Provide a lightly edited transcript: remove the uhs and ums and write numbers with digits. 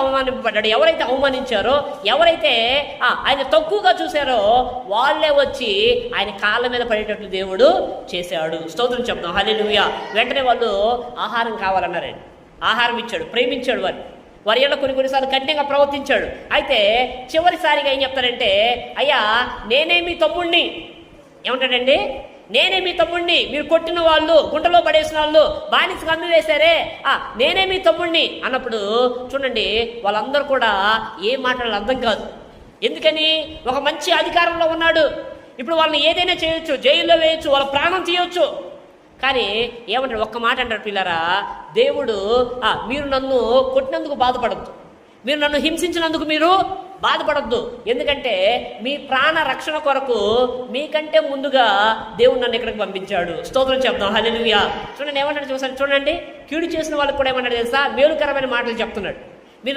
అవమానింపబడ్డాడు, ఎవరైతే అవమానించారో, ఎవరైతే ఆయన తక్కువగా చూశారో వాళ్ళే వచ్చి ఆయన కాళ్ళ మీద పడేటట్లు దేవుడు చేశాడు. స్తోత్రం చెప్తాం, హల్లెలూయా. వెంటనే వాళ్ళు ఆహారం కావాలన్నారండి. ఆహారం ఇచ్చాడు, ప్రేమించాడు వారి ఏళ్ళ కొన్నిసార్లు కఠినంగా ప్రవర్తించాడు. అయితే చివరిసారిగా ఏం చెప్తారంటే, అయ్యా నేనే మీ తమ్ముడిని, ఏమంటాడండి, నేనే మీ తమ్ముడిని, మీరు కొట్టిన వాళ్ళు, గుంటలో పడేసిన వాళ్ళు, బానిసగా అమ్మి వేశారే, నేనే మీ తమ్ముడిని అన్నప్పుడు చూడండి, వాళ్ళందరూ కూడా ఏ మాటలు అర్థం కాదు. ఎందుకని? ఒక మంచి అధికారంలో ఉన్నాడు, ఇప్పుడు వాళ్ళని ఏదైనా చేయొచ్చు, జైల్లో వేయచ్చు, వాళ్ళ ప్రాణం తీయవచ్చు. కానీ ఏమంటాడు? ఒక్క మాట అంటాడు, పిల్లరా, దేవుడు మీరు నన్ను కొట్టినందుకు బాధపడద్దు, మీరు నన్ను హింసించినందుకు మీరు బాధపడద్దు, ఎందుకంటే మీ ప్రాణ రక్షణ కొరకు మీకంటే ముందుగా దేవుడు నన్ను ఇక్కడికి పంపించాడు. స్తోత్రం చెప్తాం, హల్లెలూయా. చూడండి ఏమంటాడు, చూడండి, కీడు చేసిన వాళ్ళకి కూడా ఏమన్నాడు తెలుసా? మేలుకరమైన మాటలు చెప్తున్నాడు.